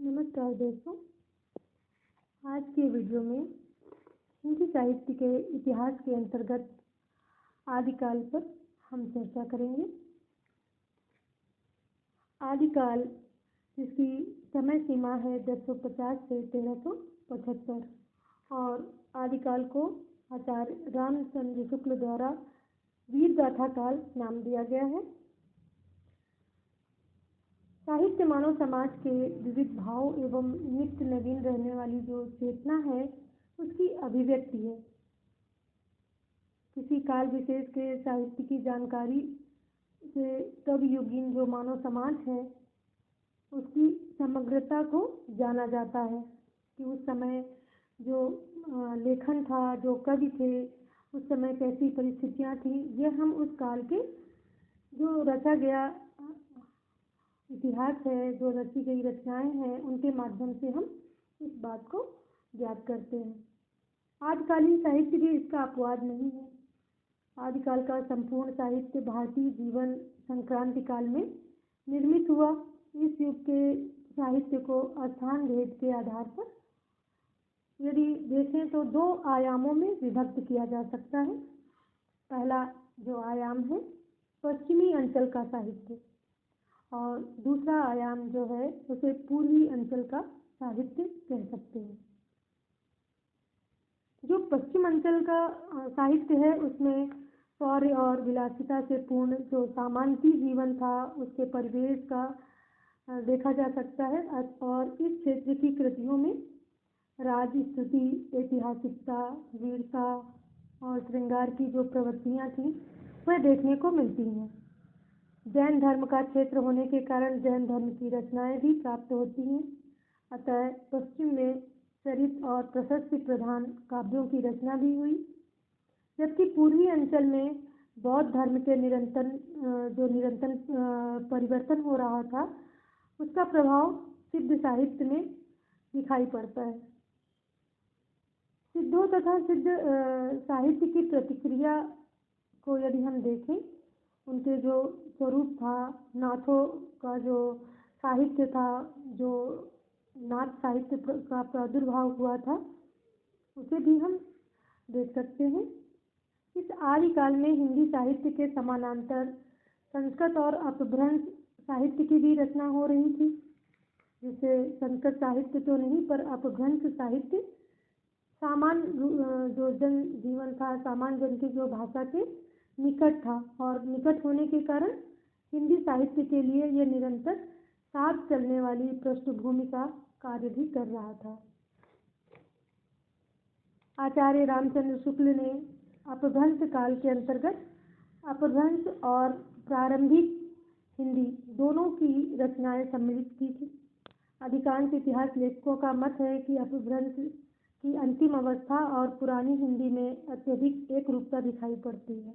नमस्कार दोस्तों। आज के वीडियो में हिंदी साहित्य के इतिहास के अंतर्गत आदिकाल पर हम चर्चा करेंगे। आदिकाल जिसकी समय सीमा है 1050 से 1375 और आदिकाल को आचार्य रामचंद्र शुक्ल द्वारा वीर गाथा काल नाम दिया गया है। साहित्य मानव समाज के विविध भाव एवं नित्य नवीन रहने वाली जो चेतना है उसकी अभिव्यक्ति है। किसी काल विशेष के साहित्य की जानकारी से तब युगीन जो मानव समाज है उसकी समग्रता को जाना जाता है कि उस समय जो लेखन था, जो कवि थे, उस समय कैसी परिस्थितियाँ थी। यह हम उस काल के जो रचा गया इतिहास है, जो रची गई रचनाएं हैं, उनके माध्यम से हम इस बात को ज्ञात करते हैं। आदिकालीन साहित्य भी इसका अपवाद नहीं है। आदिकाल का संपूर्ण साहित्य भारतीय जीवन संक्रांति काल में निर्मित हुआ। इस युग के साहित्य को स्थान भेद के आधार पर यदि देखें तो दो आयामों में विभक्त किया जा सकता है। पहला जो आयाम है पश्चिमी अंचल का साहित्य और दूसरा आयाम जो है उसे पूर्वी अंचल का साहित्य कह सकते हैं। जो पश्चिम अंचल का साहित्य है उसमें शौर्य और विलासिता से पूर्ण जो सामान्य जीवन था उसके परिवेश का देखा जा सकता है और इस क्षेत्र की कृतियों में राजस्तुति, ऐतिहासिकता, वीरता और श्रृंगार की जो प्रवृत्तियाँ थीं वह देखने को मिलती हैं। जैन धर्म का क्षेत्र होने के कारण जैन धर्म की रचनाएं भी प्राप्त होती हैं। अतः पश्चिम में चरित्र और प्रशस्ति प्रधान काव्यों की रचना भी हुई, जबकि पूर्वी अंचल में बौद्ध धर्म के निरंतर परिवर्तन हो रहा था उसका प्रभाव सिद्ध साहित्य में दिखाई पड़ता है। सिद्धों तथा सिद्ध साहित्य की प्रतिक्रिया को यदि हम देखें, उनके जो स्वरूप था, नाथों का जो साहित्य था, जो नाथ साहित्य का प्रादुर्भाव हुआ था, उसे भी हम देख सकते हैं। इस आदिकाल में हिंदी साहित्य के समानांतर संस्कृत और अपभ्रंश साहित्य की भी रचना हो रही थी, जिससे संस्कृत साहित्य तो नहीं पर अपभ्रंश साहित्य सामान्य जो जन जीवन था, सामान्य जन की जो भाषा के निकट था और निकट होने के कारण हिंदी साहित्य के लिए यह निरंतर साथ चलने वाली पृष्ठभूमि का कार्य भी कर रहा था। आचार्य रामचंद्र शुक्ल ने अपभ्रंश काल के अंतर्गत अपभ्रंश और प्रारंभिक हिंदी दोनों की रचनाएं सम्मिलित की थी। अधिकांश इतिहास लेखकों का मत है कि अपभ्रंश की अंतिम अवस्था और पुरानी हिंदी में अत्यधिक एक रूपता दिखाई पड़ती है।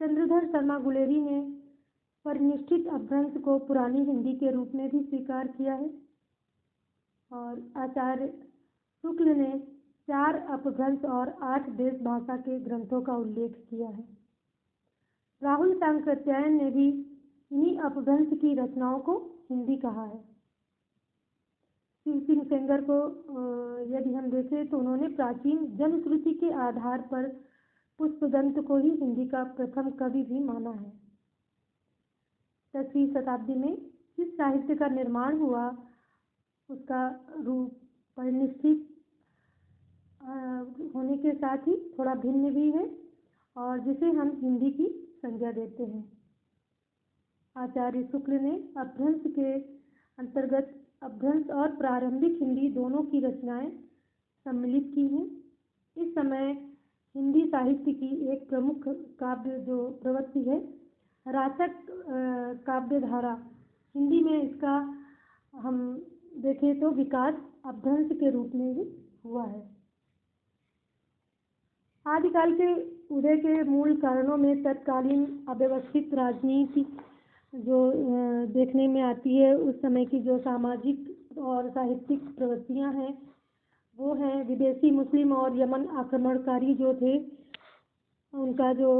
चंद्रधर शर्मा गुलेरी ने परिनिष्ठित अपभ्रंश को पुरानी हिंदी के रूप में भी स्वीकार किया है और आचार्य शुक्ल ने 4 अपभ्रंश और 8 देश भाषा के ग्रंथों का उल्लेख किया है। राहुल सांकृत्यायन ने भी इन्हीं अपभ्रंश की रचनाओं को हिंदी कहा है। शिव सिंह सेंगर को यदि हम देखें तो उन्होंने प्राचीन जनश्रुति के आधार पर पुष्पदंत को ही हिंदी का प्रथम कवि भी माना है। 10वीं शताब्दी में जिस साहित्य का निर्माण हुआ उसका रूप परिनिष्ठित होने के साथ ही थोड़ा भिन्न भी है और जिसे हम हिंदी की संज्ञा देते हैं। आचार्य शुक्ल ने अपभ्रंश के अंतर्गत अपभ्रंश और प्रारंभिक हिंदी दोनों की रचनाएं सम्मिलित की हैं। इस समय हिंदी साहित्य की एक प्रमुख काव्य जो प्रवृत्ति है राचक काव्य धारा, हिंदी में इसका हम देखें तो विकास अपभ्रंश के रूप में ही हुआ है। आदिकाल के उदय के मूल कारणों में तत्कालीन अव्यवस्थित राजनीति जो देखने में आती है, उस समय की जो सामाजिक और साहित्यिक प्रवृत्तियां हैं वो हैं विदेशी मुस्लिम और यमन आक्रमणकारी जो थे उनका जो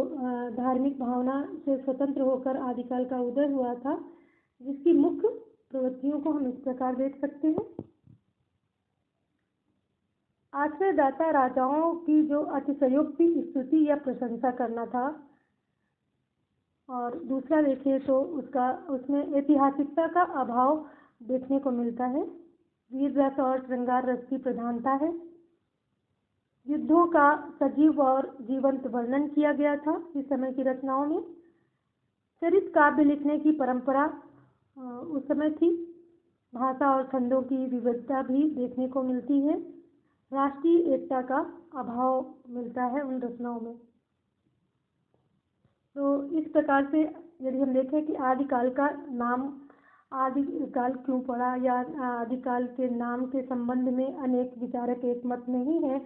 धार्मिक भावना से स्वतंत्र होकर आदिकाल का उदय हुआ था, जिसकी मुख्य प्रवृत्तियों को हम इस प्रकार देख सकते हैं। आश्रयदाता राजाओं की जो अतिशयोक्ति स्तुति या प्रशंसा करना था, और दूसरा देखें तो उसमें ऐतिहासिकता का अभाव देखने को मिलता है। वीर रस और श्रृंगार रस की प्रधानता है। युद्धों का सजीव और जीवंत वर्णन किया गया था इस समय की रचनाओं में। चरित काव्य लिखने की परंपरा उस समय थी। भाषा और छंदों की विविधता भी देखने को मिलती है। राष्ट्रीय एकता का अभाव मिलता है उन रचनाओं में। तो इस प्रकार से यदि हम देखें कि आदिकाल का नाम आदिकाल क्यों पड़ा, या आदिकाल के नाम के संबंध में अनेक विचारक एक मत नहीं है।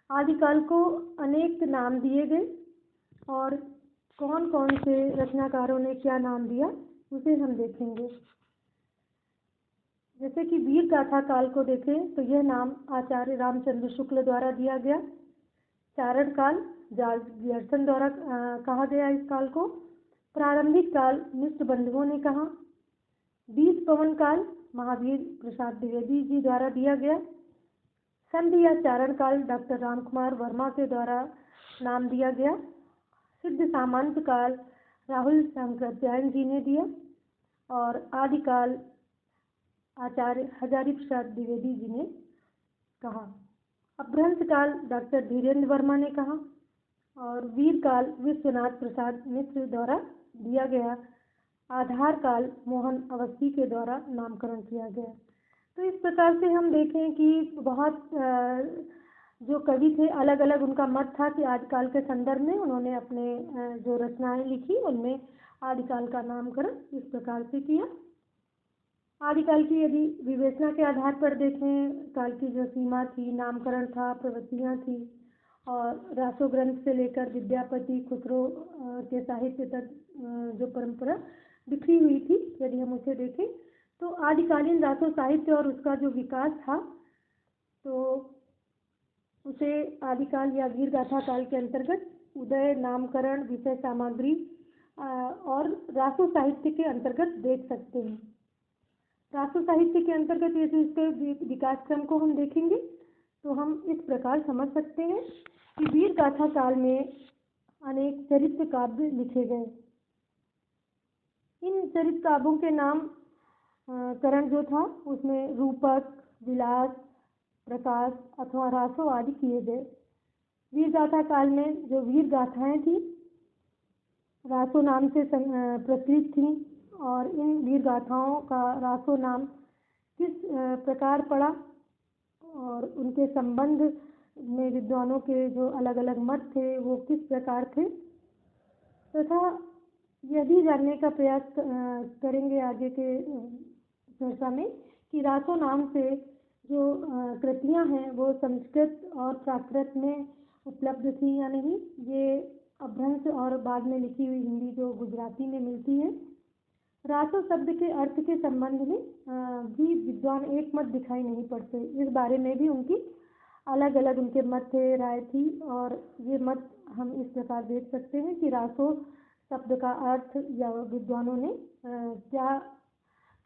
आदिकाल को अनेक नाम दिए गए, और कौन कौन से रचनाकारों ने क्या नाम दिया उसे हम देखेंगे। जैसे कि वीर गाथा काल को देखें तो यह नाम आचार्य रामचंद्र शुक्ल द्वारा दिया गया। चारण काल जॉर्ज ग्रियर्सन द्वारा कहा गया इस काल को। प्रारंभिक काल मिश्र बंधुओं ने कहा। 20 पवन काल महावीर प्रसाद द्विवेदी जी द्वारा दिया गया। संधि या चारण काल डॉक्टर रामकुमार वर्मा के द्वारा नाम दिया गया। सिद्ध सामंत काल राहुल शंकराचार्य जी ने दिया, और आदिकाल आचार्य हजारी प्रसाद द्विवेदी जी ने कहा। अपभ्रंश काल डॉक्टर धीरेन्द्र वर्मा ने कहा, और वीर काल विश्वनाथ प्रसाद मिश्र द्वारा दिया गया। आधार काल मोहन अवस्थी के द्वारा नामकरण किया गया। तो इस प्रकार से हम देखें कि बहुत जो कवि थे अलग अलग उनका मत था कि आदिकाल के संदर्भ में उन्होंने अपने जो रचनाएं लिखी उनमें आदिकाल का नामकरण इस प्रकार से किया। आदिकाल की यदि विवेचना के आधार पर देखें, काल की जो सीमा थी, नामकरण था, प्रवृत्तियाँ थी, और रासो ग्रंथ से लेकर विद्यापति खुसरो के साहित्य तक जो परंपरा बिखरी हुई थी, यदि हम उसे देखें तो आदिकालीन रासो साहित्य और उसका जो विकास था, तो उसे आदिकाल या वीर गाथा काल के अंतर्गत उदय, नामकरण, विषय सामग्री और रासो साहित्य के अंतर्गत देख सकते हैं। रासो साहित्य के अंतर्गत यदि इसके विकास क्रम को हम देखेंगे तो हम इस प्रकार समझ सकते हैं कि वीर गाथा काल में अनेक चरित्र काव्य लिखे गए। इन चरित्र काव्यों के नाम करण जो था उसमें रूपक, विलास, प्रकाश अथवा रासो आदि किए गए। वीर गाथा काल में जो वीर गाथाएं थी रासो नाम से प्रचलित थी, और इन वीर गाथाओं का रासो नाम किस प्रकार पड़ा और उनके संबंध में विद्वानों के जो अलग अलग मत थे वो किस प्रकार थे, तथा यदि जानने का प्रयास करेंगे आगे के चर्चा में कि रासो नाम से जो कृतियां हैं वो संस्कृत और प्राकृत में उपलब्ध थी या नहीं, ये अपभ्रंश और बाद में लिखी हुई हिंदी जो गुजराती में मिलती है। रासो शब्द के अर्थ के संबंध में भी विद्वान एक मत दिखाई नहीं पड़ते। इस बारे में भी उनकी अलग अलग उनके मत थे, राय थी, और ये मत हम इस प्रकार देख सकते हैं कि रासो शब्द का अर्थ या विद्वानों ने क्या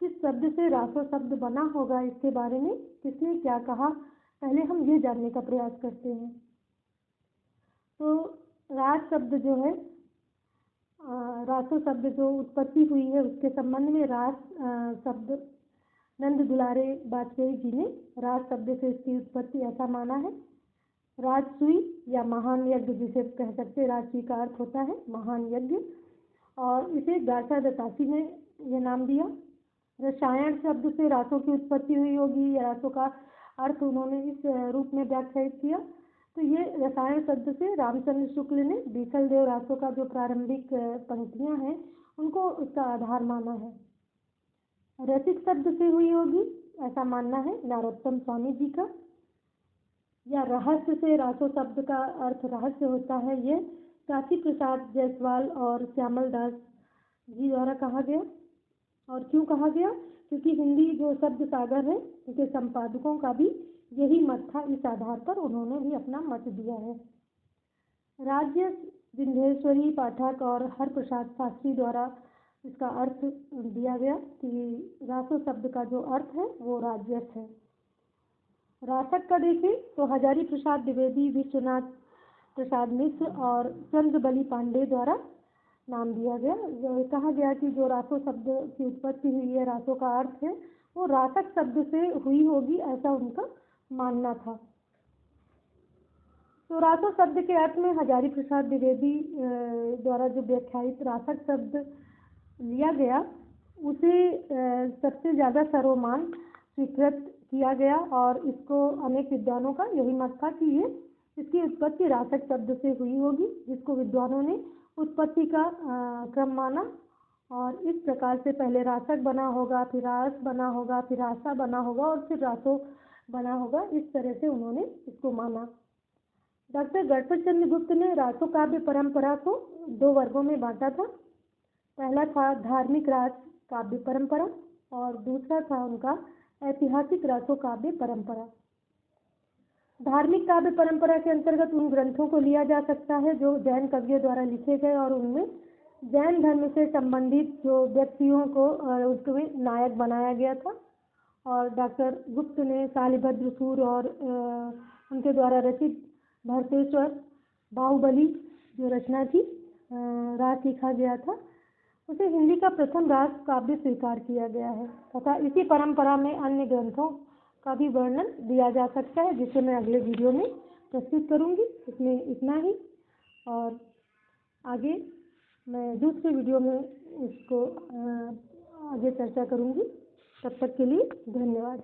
किस शब्द से रासो शब्द बना होगा, इसके बारे में किसने क्या कहा, पहले हम ये जानने का प्रयास करते हैं। तो रास शब्द जो है, रासो शब्द जो उत्पत्ति हुई है उसके संबंध में रास शब्द नंद दुलारे वाजपेयी जी ने राज शब्द से इसकी उत्पत्ति ऐसा माना है। राजसूई या महान यज्ञ जिसे कह सकते हैं, राजसूई का अर्थ होता है महान यज्ञ, और इसे गासा दत्तासी ने यह नाम दिया। रसायन शब्द से रासों की उत्पत्ति हुई होगी, या रासों का अर्थ उन्होंने इस रूप में व्याख्यायित किया। तो ये रसायन शब्द से रामचंद्र शुक्ल ने बीसल देव रासों का जो प्रारंभिक पंक्तियां हैं उनको उसका आधार माना है। रसिक शब्द से हुई होगी ऐसा मानना है नारोत्तम स्वामी जी का। या रहस्य से रासो शब्द का अर्थ रहस्य होता है, ये काशी प्रसाद जायसवाल और श्यामल दास जी द्वारा कहा गया। और क्यों कहा गया? क्योंकि हिंदी जो शब्द सागर है उनके संपादकों का भी यही मत था। इस आधार पर उन्होंने भी अपना मत दिया है। राज्य विंध्येश्वरी पाठक और हर प्रसाद शास्त्री द्वारा इसका अर्थ दिया गया कि रासो शब्द का जो अर्थ है वो राजयश है। रासक का देखें तो हजारी प्रसाद द्विवेदी, विश्वनाथ प्रसाद मिश्र और चंद्रबली पांडे द्वारा नाम दिया गया। कहा गया कि जो रासो शब्द की उत्पत्ति हुई है, रासो का अर्थ है, वो रासक शब्द से हुई होगी, ऐसा उनका मानना था। तो रासो शब्द के अर्थ में हजारी प्रसाद द्विवेदी द्वारा जो व्याख्यायित रासक शब्द लिया गया उसे सबसे ज़्यादा सर्वमान्य स्वीकृत किया गया और इसको अनेक विद्वानों का यही मत था कि ये इसकी उत्पत्ति रासक शब्द से हुई होगी, जिसको विद्वानों ने उत्पत्ति का क्रम माना और इस प्रकार से पहले रासक बना होगा, फिर रास बना होगा, फिर रासा बना होगा और फिर रासो बना होगा। इस तरह से उन्होंने इसको माना। डॉक्टर गणपत चंद्र गुप्त ने रासो काव्य परंपरा को 2 वर्गों में बांटा था। पहला था धार्मिक रास काव्य परंपरा और दूसरा था उनका ऐतिहासिक रासो काव्य परंपरा। धार्मिक काव्य परंपरा के अंतर्गत उन ग्रंथों को लिया जा सकता है जो जैन कवियों द्वारा लिखे गए और उनमें जैन धर्म से संबंधित जो व्यक्तियों को उसमें नायक बनाया गया था। और डॉक्टर गुप्त ने शालिभद्र सूर और उनके द्वारा रचित भरतेश्वर बाहुबली जो रचना थी, रास लिखा गया था, उसे हिंदी का प्रथम रास काव्य स्वीकार किया गया है तथा इसी परंपरा में अन्य ग्रंथों का भी वर्णन दिया जा सकता है, जिसे मैं अगले वीडियो में प्रस्तुत करूंगी। इसमें इतना ही और आगे मैं दूसरे वीडियो में इसको आगे चर्चा करूंगी। तब तक के लिए धन्यवाद।